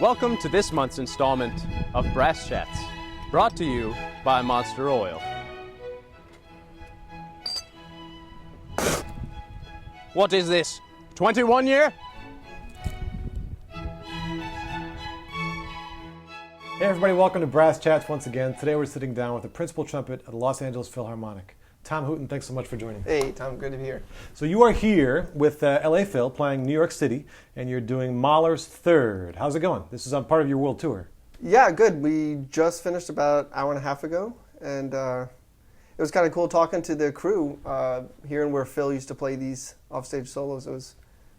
Welcome to this month's installment of Brass Chats, brought to you by Monster Oil. What is this? 21 year? Hey everybody, welcome to Brass Chats once again. Today we're sitting down with the principal trumpet of the Los Angeles Philharmonic. Tom Hooten, thanks so much for joining. Hey Tom, good to be here. So you are here with LA Phil playing New York City, and you're doing Mahler's Third. How's it going? This is on part of your world tour. Yeah, good. We just finished about an hour and a half ago, and it was kind of cool talking to the crew, hearing where Phil used to play these offstage solos. It was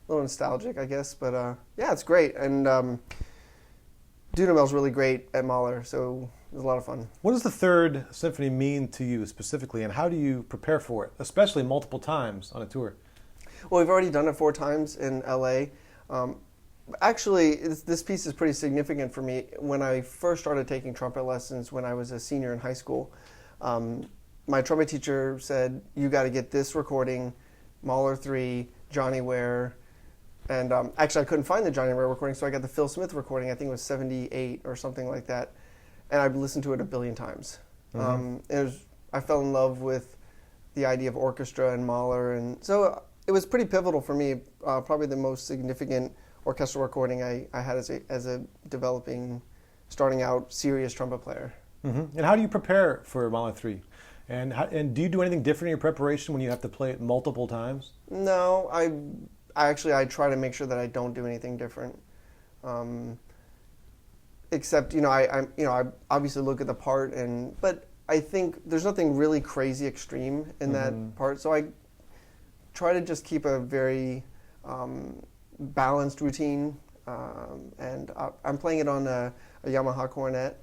a little nostalgic, I guess, but yeah, it's great. And Dudamel's really great at Mahler, so it was a lot of fun. What does the Third Symphony mean to you specifically, and how do you prepare for it, especially multiple times on a tour? Well, we've already done it 4 times in LA. Actually, this piece is pretty significant for me. When I first started taking trumpet lessons when I was a senior in high school, my trumpet teacher said, you got to get this recording, Mahler 3, Johnny Ware. And actually, I couldn't find the Johnny Ware recording, so I got the Phil Smith recording. I think it was 78 or something like that. And I've listened to it a billion times. Mm-hmm. I fell in love with the idea of orchestra and Mahler. And so it was pretty pivotal for me, probably the most significant orchestral recording I had as a developing, starting out serious trumpet player. Mm-hmm. And how do you prepare for Mahler 3? And do you do anything different in your preparation when you have to play it multiple times? No, I try to make sure that I don't do anything different. Except, I obviously look at the part, but I think there's nothing really crazy extreme in that part. So I try to just keep a very balanced routine, and I'm playing it on a Yamaha cornet,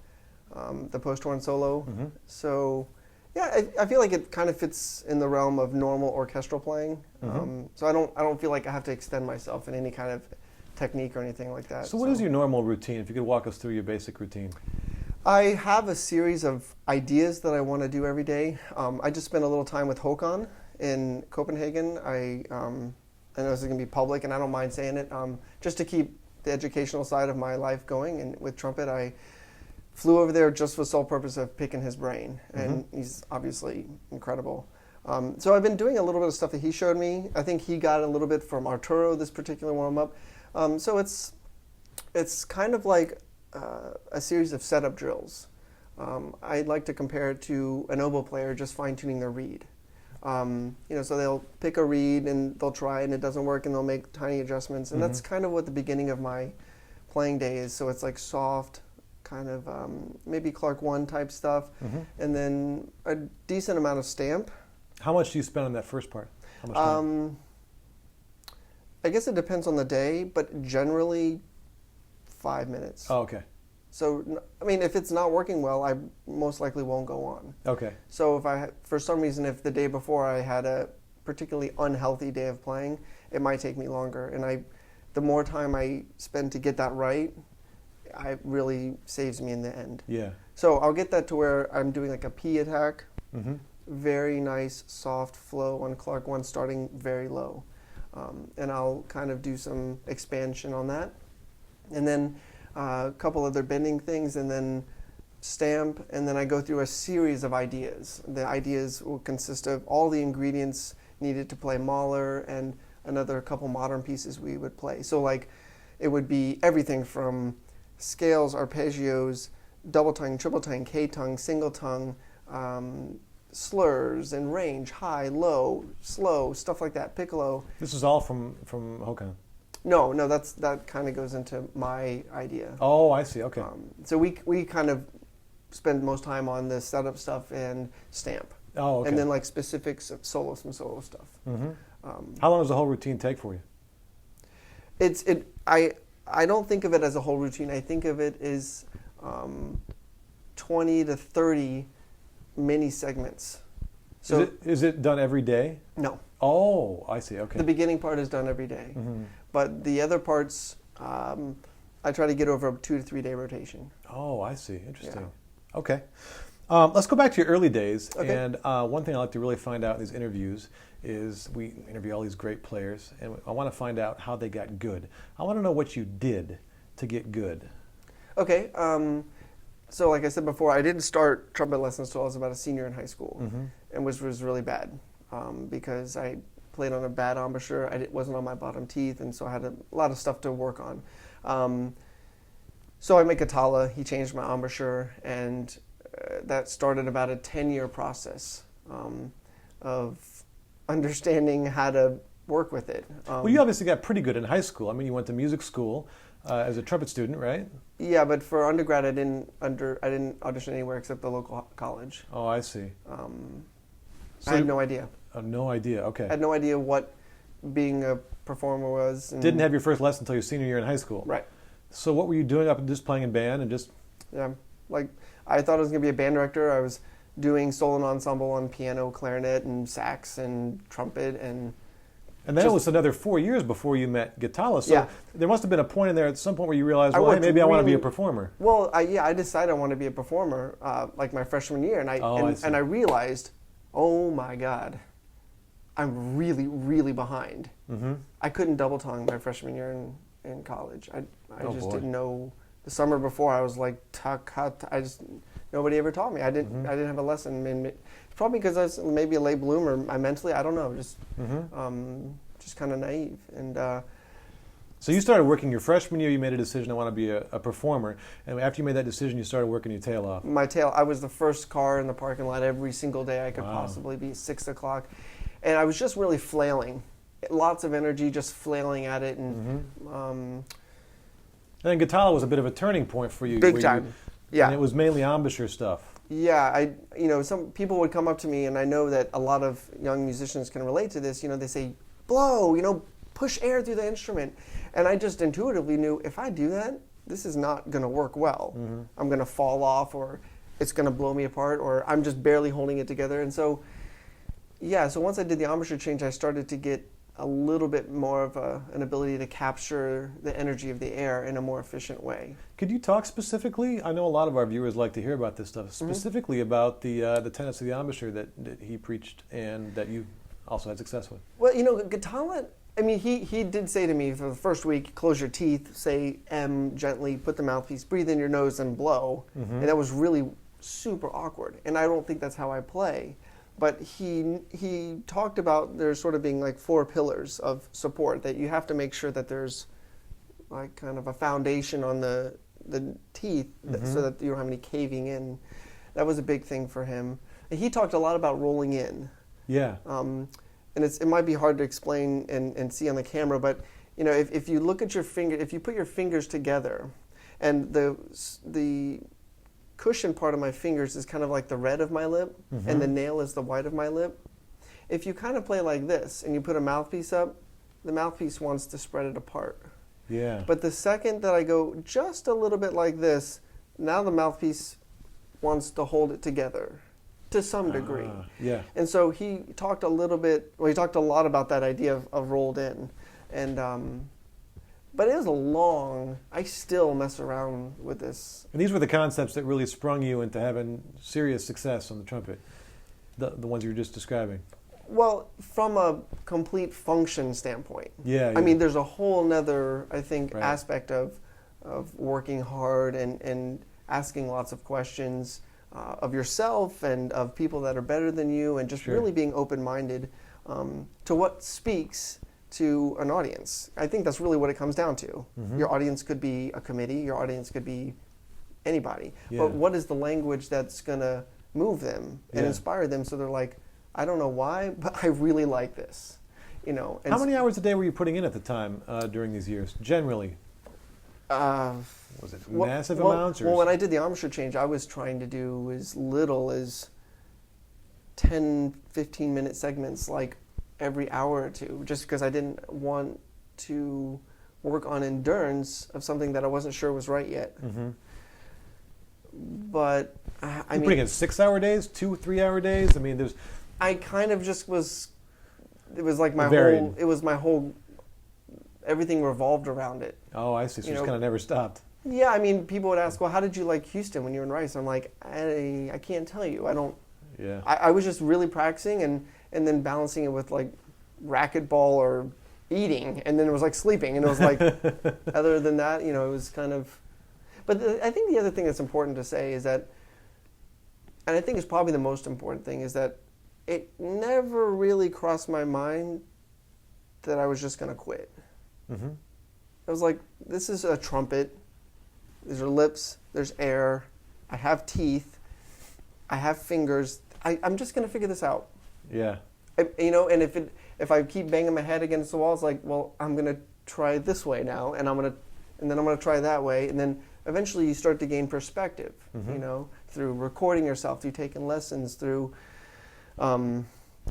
the post-horn solo. Mm-hmm. So yeah, I feel like it kind of fits in the realm of normal orchestral playing. Mm-hmm. So I don't feel like I have to extend myself in any kind of technique or anything like that. So what is your normal routine? If you could walk us through your basic routine. I have a series of ideas that I want to do every day. I just spent a little time with Hooten in Copenhagen. I know this is going to be public, and I don't mind saying it. Just to keep the educational side of my life going, and with trumpet, I flew over there just for the sole purpose of picking his brain, and he's obviously incredible. So I've been doing a little bit of stuff that he showed me. I think he got a little bit from Arturo, this particular warm-up. So it's kind of like a series of setup drills. I'd like to compare it to an oboe player just fine-tuning their reed. So they'll pick a reed and they'll try and it doesn't work and they'll make tiny adjustments. And that's kind of what the beginning of my playing day is. So it's like soft, kind of maybe Clark 1 type stuff, and then a decent amount of stamp. How much do you spend on that first part? How much time? I guess it depends on the day, but generally 5 minutes. Oh, okay. So, I mean, if it's not working well, I most likely won't go on. Okay. So for some reason, if the day before I had a particularly unhealthy day of playing, it might take me longer. And the more time I spend to get that right, it really saves me in the end. Yeah. So I'll get that to where I'm doing like a P attack, very nice soft flow on Clark 1 starting very low. And I'll kind of do some expansion on that. And then a couple other bending things, and then stamp, and then I go through a series of ideas. The ideas will consist of all the ingredients needed to play Mahler and another couple modern pieces we would play. So like it would be everything from scales, arpeggios, double tongue, triple tongue, K-tongue, single tongue, slurs and range, high, low, slow, stuff like that, piccolo. This is all from Hooten? No, that kind of goes into my idea. Oh, I see, okay. So we kind of spend most time on the setup stuff and stamp. Oh, okay. And then like specifics of some solo stuff. How long does the whole routine take for you? I don't think of it as a whole routine. I think of it as 20 to 30 mini segments. So is it done every day? No. Oh, I see. Okay. The beginning part is done every day, but the other parts I try to get over a 2 to 3 day rotation. Oh, I see. Interesting. Yeah. Okay. Let's go back to your early days. Okay. And one thing I like to really find out in these interviews is we interview all these great players, and I want to find out how they got good. I want to know what you did to get good. Okay. So like I said before, I didn't start trumpet lessons until I was about a senior in high school, and which was really bad because I played on a bad embouchure. It wasn't on my bottom teeth, and so I had a lot of stuff to work on. So I met Catala. He changed my embouchure, and that started about a 10-year process of understanding how to work with it. Well, you obviously got pretty good in high school. I mean, you went to music school as a trumpet student, right? Yeah, but for undergrad, I didn't audition anywhere except the local college. Oh, I see. I had no idea. No idea. Okay. I had no idea what being a performer was. And Didn't have your first lesson until your senior year in high school. Right. So what were you doing up and just playing in band and just? Yeah, like I thought I was going to be a band director. I was doing solo and ensemble on piano, clarinet, and sax and trumpet and. And then it was another 4 years before you met Catala. So Yeah. there must have been a point in there at some point where you realized, well, hey, maybe I want to be a performer. Well, I decided I wanted to be a performer like my freshman year, and I realized, oh my God, I'm really, really behind. I couldn't double tongue my freshman year in college. I just didn't know. The summer before, I was like, nobody ever taught me. I didn't have a lesson. And it's probably because I was maybe a late bloomer. Mentally, I don't know, just kind of naive. And so you started working your freshman year. You made a decision, I want to be a performer. And after you made that decision, you started working your tail off. I was the first car in the parking lot every single day I could possibly be, 6 o'clock. And I was just really flailing. Lots of energy, just flailing at it. And and then Catala was a bit of a turning point for you. Big time. Yeah. And it was mainly embouchure stuff. Yeah, some people would come up to me, and I know that a lot of young musicians can relate to this. They say, blow, push air through the instrument. And I just intuitively knew if I do that, this is not going to work well. I'm going to fall off, or it's going to blow me apart, or I'm just barely holding it together. And so, so once I did the embouchure change, I started to get a little bit more of an ability to capture the energy of the air in a more efficient way. Could you talk specifically? I know a lot of our viewers like to hear about this stuff, specifically about the tenets of the embouchure that he preached and that you also had success with. Well, Catala, he did say to me for the first week, close your teeth, say M gently, put the mouthpiece, breathe in your nose and blow. And that was really super awkward. And I don't think that's how I play. But he talked about there sort of being like 4 pillars of support, that you have to make sure that there's like kind of a foundation on the teeth so that you don't have any caving in. That was a big thing for him. And he talked a lot about rolling in. Yeah. And it might be hard to explain and see on the camera, but if you look at your finger, if you put your fingers together, and the cushion part of my fingers is kind of like the red of my lip, and the nail is the white of my lip. If you kind of play like this and you put a mouthpiece up, the mouthpiece wants to spread it apart. Yeah. But the second that I go just a little bit like this, now the mouthpiece wants to hold it together to some degree. Yeah. And so he talked a lot about that idea of rolled in. And but it was I still mess around with this. And these were the concepts that really sprung you into having serious success on the trumpet, the ones you were just describing. Well, from a complete function standpoint. Yeah. I mean, there's a whole nother, I think, aspect of working hard and asking lots of questions of yourself and of people that are better than you, and just really being open-minded to what speaks to an audience. I think that's really what it comes down to. Your audience could be a committee, your audience could be anybody. But what is the language that's going to move them and inspire them so they're like, I don't know why, but I really like this. And how many hours a day were you putting in at the time during these years, generally? Was it massive amounts? Well, when I did the embouchure change, I was trying to do as little as 10, 15-minute segments, like every hour or two, just because I didn't want to work on endurance of something that I wasn't sure was right yet. But I mean, putting in 6-hour days, 2-3-hour days. I mean, I kind of just was. It was like my whole. Everything revolved around it. Oh, I see. So you just kind of never stopped. Yeah, I mean, people would ask, well, how did you like Houston when you were in Rice? I'm like, I can't tell you. I don't. Yeah. I was just really practicing and then balancing it with like racquetball or eating, and then it was like sleeping, and it was like, other than that, it was kind of. But I think the other thing that's important to say is that, and I think it's probably the most important thing, is that it never really crossed my mind that I was just going to quit. Mm-hmm. I was like, this is a trumpet. These are lips. There's air. I have teeth. I have fingers. I'm just going to figure this out. Yeah. And if I keep banging my head against the wall, it's like, well, I'm going to try this way now, and then I'm going to try that way, and then eventually you start to gain perspective, through recording yourself, through taking lessons, through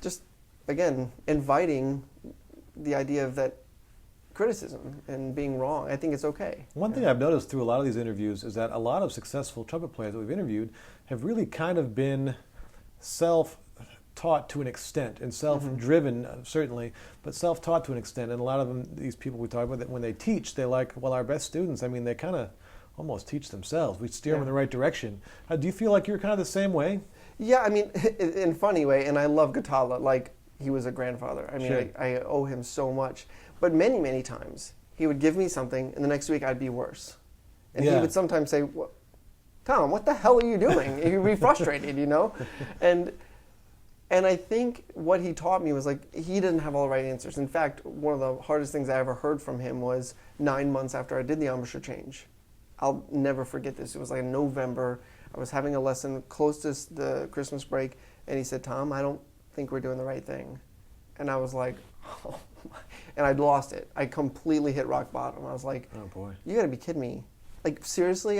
just, again, inviting the idea of that criticism and being wrong. I think it's okay. One thing I've noticed through a lot of these interviews is that a lot of successful trumpet players that we've interviewed have really kind of been self-taught to an extent, and self-driven, certainly, but self-taught to an extent. And a lot of them, these people we talk about, that when they teach, they're like, well, our best students, I mean, they kind of almost teach themselves. We steer them in the right direction. Do you feel like you're kind of the same way? Yeah, I mean, in a funny way, and I love Gatala, like he was a grandfather. I mean, Sure. I owe him so much. But many, many times, he would give me something, and the next week I'd be worse. And he would sometimes say, Tom, what the hell are you doing? He'd be frustrated, And I think what he taught me was, like, he didn't have all the right answers. In fact, one of the hardest things I ever heard from him was 9 months after I did the embouchure change. I'll never forget this. It was like in November. I was having a lesson close to the Christmas break, and he said, Tom, I don't think we're doing the right thing. And I was like, oh my. And I'd lost it. I completely hit rock bottom. I was like, oh boy, you gotta be kidding me. Like, seriously?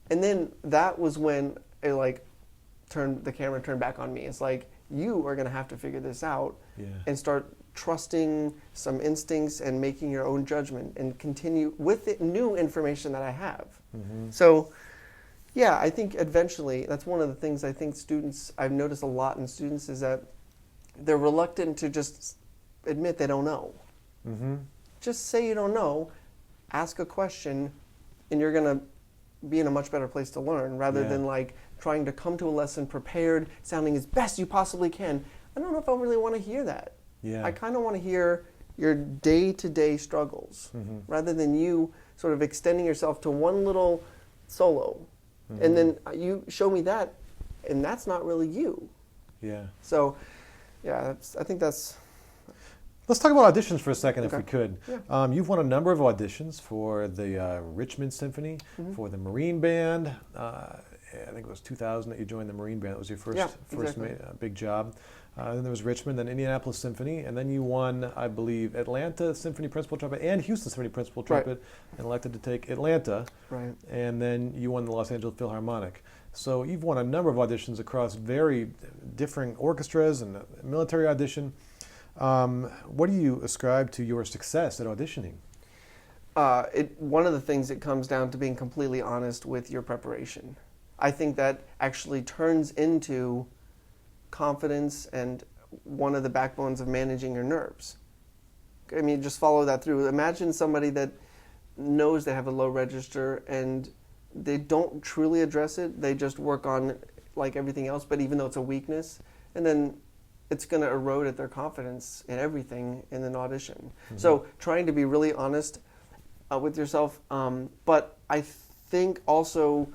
And then that was when it, like, the camera turned back on me. It's like, you are gonna have to figure this out and start trusting some instincts and making your own judgment and continue with the new information that I have. Mm-hmm. So, yeah, I think eventually, that's one of the things I think I've noticed a lot in students, is that they're reluctant to just admit they don't know. Mm-hmm. Just say you don't know, ask a question, and you're going to be in a much better place to learn, rather than like trying to come to a lesson prepared, sounding as best you possibly can. I don't know if I really want to hear that. Yeah. I kind of want to hear your day-to-day struggles, rather than you sort of extending yourself to one little solo. Mm-hmm. And then you show me that, and that's not really you. Yeah. So, yeah, I think that's... Let's talk about auditions for a second, if we could. Yeah. You've won a number of auditions for the Richmond Symphony, for the Marine Band. I think it was 2000 that you joined the Marine Band. It was your first big job. Then there was Richmond, then Indianapolis Symphony, and then you won, I believe, Atlanta Symphony Principal Trumpet and Houston Symphony Principal Trumpet, and elected to take Atlanta. Right. And then you won the Los Angeles Philharmonic. So you've won a number of auditions across very differing orchestras and military audition. What do you ascribe to your success at auditioning? One of the things, it comes down to being completely honest with your preparation. I think that actually turns into confidence and one of the backbones of managing your nerves. I mean, just follow that through. Imagine somebody that knows they have a low register and they don't truly address it. They just work on like everything else, but even though it's a weakness, and then it's going to erode at their confidence in everything in an audition. Mm-hmm. So trying to be really honest with yourself, but I think also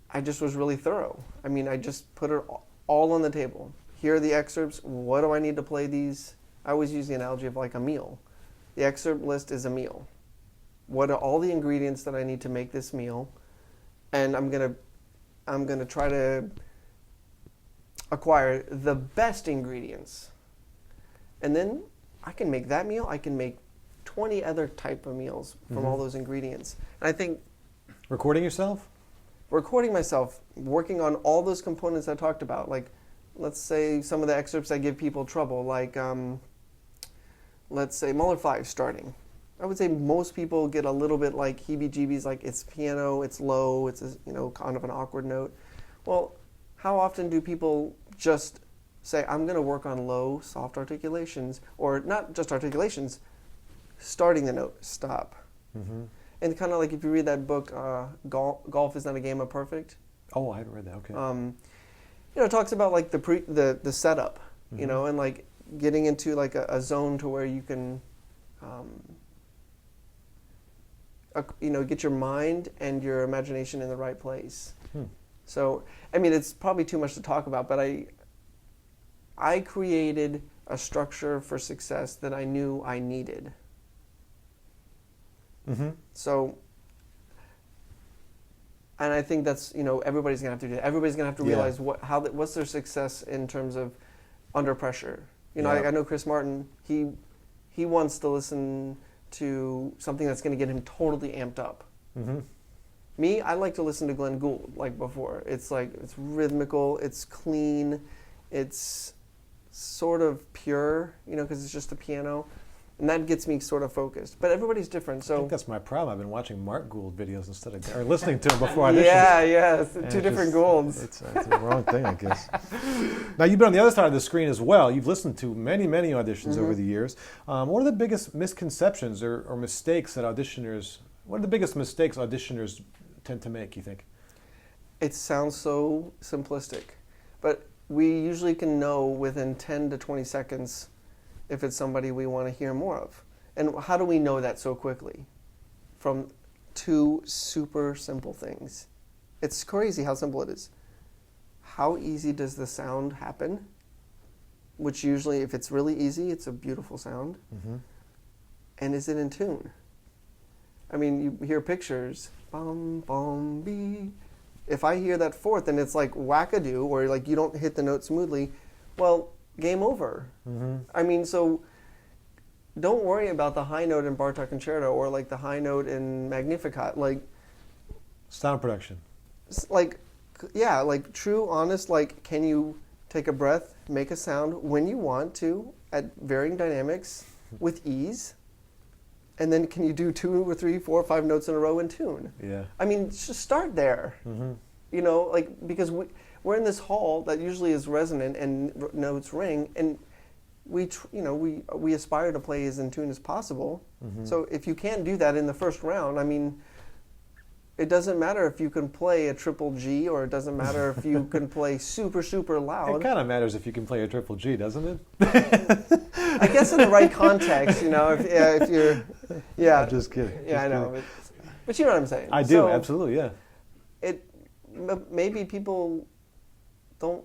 I just was really thorough. I mean, I just put it all on the table. Here are the excerpts. What do I need to play these? I always use the analogy of like a meal. The excerpt list is a meal. What are all the ingredients that I need to make this meal? And I'm gonna try to acquire the best ingredients. And then I can make that meal. I can make 20 other type of meals from all those ingredients. And I think recording yourself? Recording myself, working on all those components I talked about. Like, let's say some of the excerpts I give people trouble, like, let's say Mahler 5 starting. I would say most people get a little bit like heebie-jeebies, like it's piano, it's low, it's kind of an awkward note. Well, how often do people just say, I'm going to work on low, soft articulations, or not just articulations, starting the note, stop. Mm-hmm. And kind of like if you read that book, Golf is Not a Game of Perfect. Oh, I haven't read that. Okay. It talks about like the setup, and like getting into like a zone to where you can get your mind and your imagination in the right place. So, I mean, it's probably too much to talk about, but I created a structure for success that I knew I needed. So, and I think that's, everybody's going to have to do that. Everybody's going to have to realize what's their success in terms of under pressure. I know Chris Martin, he wants to listen to something that's going to get him totally amped up. Me, I like to listen to Glenn Gould like before. It's rhythmical, it's clean, it's sort of pure, because it's just a piano. And that gets me sort of focused. But everybody's different, so... I think that's my problem. I've been watching Mark Gould videos instead of... or listening to him before auditions. Yeah, it's two different Goulds. It's the wrong thing, I guess. Now, you've been on the other side of the screen as well. You've listened to many, many auditions over the years. What are the biggest misconceptions or mistakes that auditioners... What are the biggest mistakes auditioners tend to make, you think? It sounds so simplistic, but we usually can know within 10 to 20 seconds if it's somebody we want to hear more of. And how do we know that so quickly? From two super simple things. It's crazy how simple it is. How easy does the sound happen? Which usually, if it's really easy, it's a beautiful sound. And is it in tune? I mean, you hear pictures, bum, bum, bee. If I hear that fourth and it's like wackadoo, or like you don't hit the note smoothly, well, game over. I mean, so don't worry about the high note in Bartok Concerto or like the high note in Magnificat. Like sound production. Like true, honest, can you take a breath, make a sound when you want to at varying dynamics with ease? And then can you do 2 or 3, 4, 5 notes in a row in tune? Yeah. I mean, just start there. Because we're in this hall that usually is resonant and notes ring, and we aspire to play as in tune as possible. So if you can't do that in the first round, I mean, it doesn't matter if you can play a triple G, or it doesn't matter if you can play super, super loud. It kind of matters if you can play a triple G, doesn't it? I guess in the right context, if you're... Yeah. I'm just kidding. Yeah, I know. But you know what I'm saying. I do, absolutely, yeah. Maybe people don't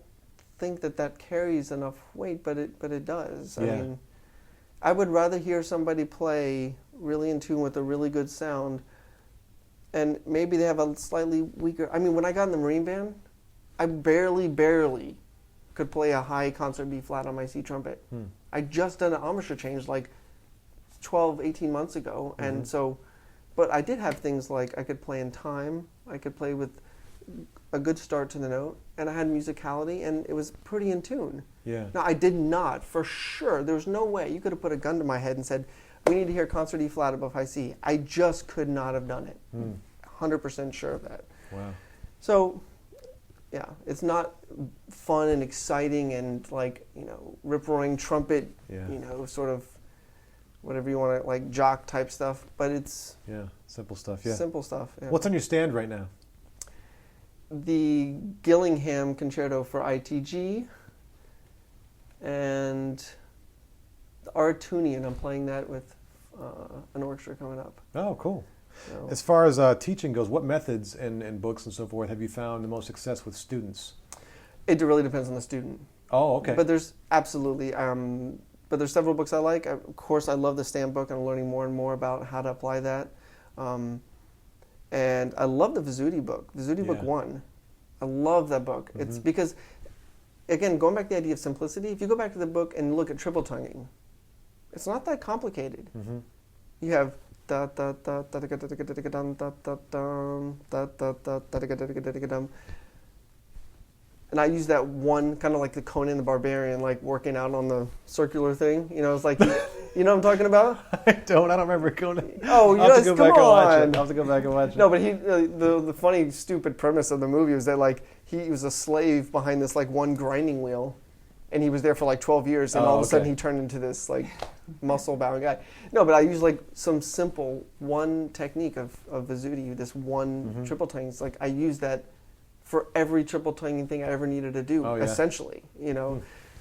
think that carries enough weight, but it does. I mean, I would rather hear somebody play really in tune with a really good sound, and maybe they have a slightly weaker... I mean, when I got in the Marine Band, I barely could play a high concert B flat on my C trumpet. I just done an embouchure change like 12, 18 months ago, and so... But I did have things like I could play in time, I could play with a good start to the note, and I had musicality, and it was pretty in tune. Yeah. Now, I did not, for sure, there was no way you could have put a gun to my head and said, we need to hear concert E flat above high C. I just could not have done it. 100% sure of that. Wow. So, yeah, it's not fun and exciting and rip-roaring trumpet, sort of whatever you want to, like jock type stuff, but it's... Yeah, simple stuff, yeah. Simple stuff, yeah. What's on your stand right now? The Gillingham Concerto for ITG and the Artunian. I'm playing that with an orchestra coming up. Oh, cool. So, as far as teaching goes, what methods and books and so forth have you found the most success with students? It really depends on the student. Oh, okay. But there's absolutely, but there's several books I like. Of course, I love the Stamp book. I'm learning more and more about how to apply that. And I love the Vizzuti book, Vizzuti Book 1. I love that book. It's because, again, going back to the idea of simplicity, if you go back to the book and look at triple tonguing, it's not that complicated. You have da da da da da da da da da dum da da dum da da da da da da da dum. And I use that one, kind of like the Conan the Barbarian, like working out on the circular thing. It's like, you know what I'm talking about? I don't remember Conan. Oh, you guys, come on. I'll have to go back and watch it. No, but the funny, stupid premise of the movie was that like he was a slave behind this like one grinding wheel, and he was there for like 12 years, and all of a sudden he turned into this like muscle-bound guy. No, but I use like some simple one technique of Vizzuti, this one triple tongue. It's like I use that for every triple tonguing thing I ever needed to do, essentially,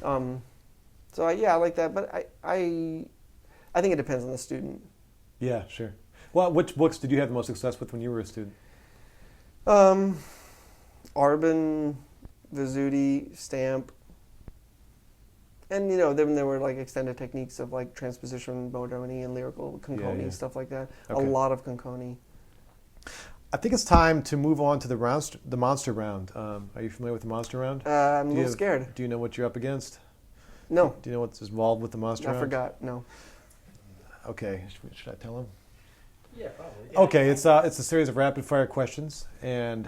So I like that, but I think it depends on the student. Yeah, sure. Well, which books did you have the most success with when you were a student? Arbin, Vizzuti, Stamp. And, then there were like extended techniques of like transposition, Bodoni, and lyrical Conconi, stuff like that. Okay. A lot of Conconi. I think it's time to move on to the monster round. Are you familiar with the monster round? I'm a little scared. Do you know what you're up against? No. Do you know what's involved with the monster round? I forgot, no. Okay, should I tell him? Yeah, probably. Yeah. Okay, it's a series of rapid fire questions, and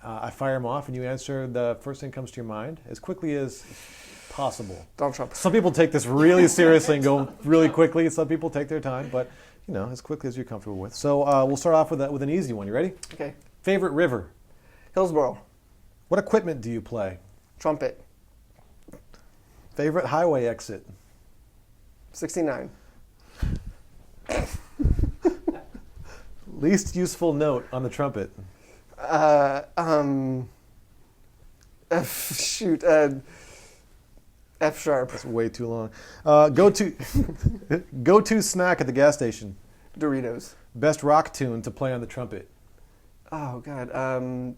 I fire them off, and you answer the first thing that comes to your mind as quickly as possible. Donald Trump. Some people take this really seriously and go really quickly. Some people take their time, but as quickly as you're comfortable with. So we'll start off with an easy one. You ready? Okay. Favorite river? Hillsborough. What equipment do you play? Trumpet. Favorite highway exit? 69. Least useful note on the trumpet? F sharp. That's way too long. Go-to snack at the gas station? Doritos. Best rock tune to play on the trumpet? Oh, God.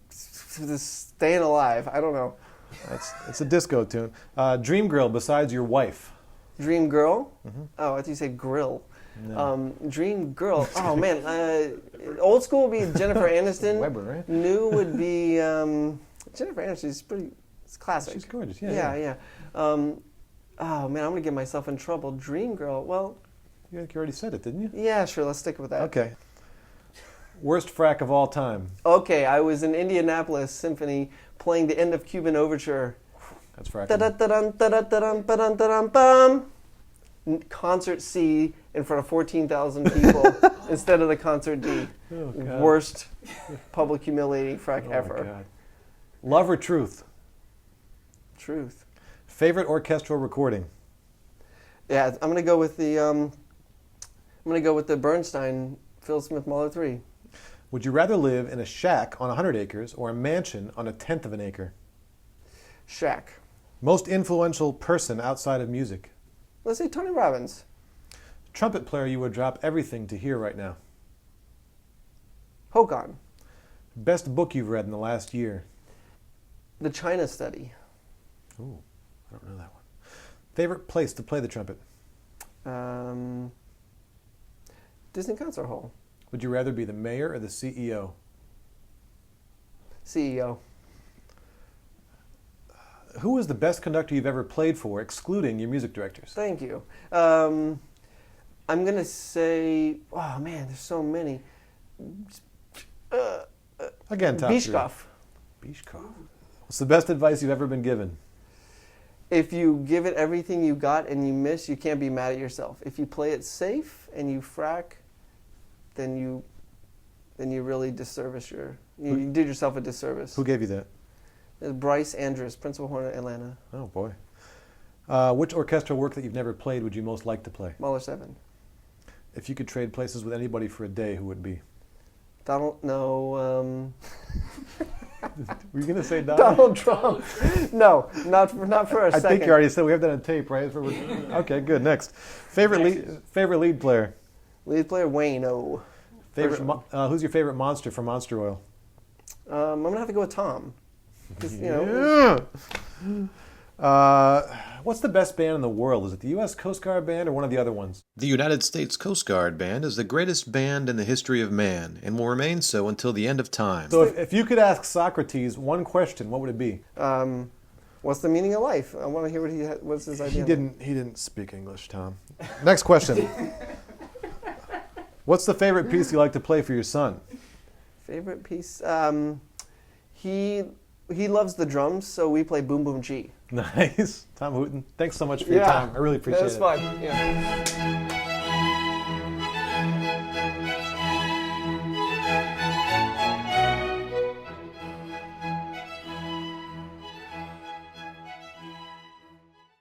Staying Alive. I don't know. It's a disco tune. Dream girl besides your wife? Dream girl? Mm-hmm. Oh, I thought you said grill. No. Dream girl. Oh, man. Old school would be Jennifer Aniston. Weber, right? New would be Jennifer Aniston. It's classic. She's gorgeous. Yeah. Oh, man, I'm going to get myself in trouble. Dream girl. Well, you already said it, didn't you? Yeah, sure. Let's stick with that. Okay. Worst frack of all time? Okay, I was in Indianapolis Symphony playing the end of Cuban Overture. That's fracking. Concert C in front of 14,000 people instead of the concert D. Oh, God. Worst public humiliating frack ever. My God. Love or truth? Truth. Favorite orchestral recording? Yeah, I'm gonna go with the Bernstein Phil Smith Mahler 3. Would you rather live in a shack on 100 acres or a mansion on 1/10 of an acre? Shack. Most influential person outside of music? Let's say Tony Robbins. Trumpet player you would drop everything to hear right now? Hooten. Best book you've read in the last year? The China Study. Ooh, I don't know that one. Favorite place to play the trumpet? Disney Concert Hall. Would you rather be the mayor or the CEO? CEO. Who is the best conductor you've ever played for, excluding your music directors? Thank you. I'm going to say, oh man, there's so many. Again, top Bishkov. Bishkov. What's the best advice you've ever been given? If you give it everything you got and you miss, you can't be mad at yourself. If you play it safe and you frack, then you really disservice you did yourself a disservice. Who gave you that? Bryce Andrews, principal horn at Atlanta. Oh, boy. Which orchestral work that you've never played would you most like to play? Mahler 7. If you could trade places with anybody for a day, who would it be? Were you going to say Donald Trump? No, not for a second. I think you already said. We have that on tape, right? Okay, good. Next. Favorite lead player? Lead player, Wayne O. Who's your favorite monster from Monster Oil? I'm going to have to go with Tom. What's the best band in the world? Is it the U.S. Coast Guard Band or one of the other ones? The United States Coast Guard Band is the greatest band in the history of man and will remain so until the end of time. So if you could ask Socrates one question, what would it be? What's the meaning of life? I want to hear what's his idea. He didn't speak English, Tom. Next question. What's the favorite piece you like to play for your son? Favorite piece? He loves the drums, so we play Boom Boom G. Nice. Tom Hooten, thanks so much for your time. I really appreciate it. That was fun. Yeah.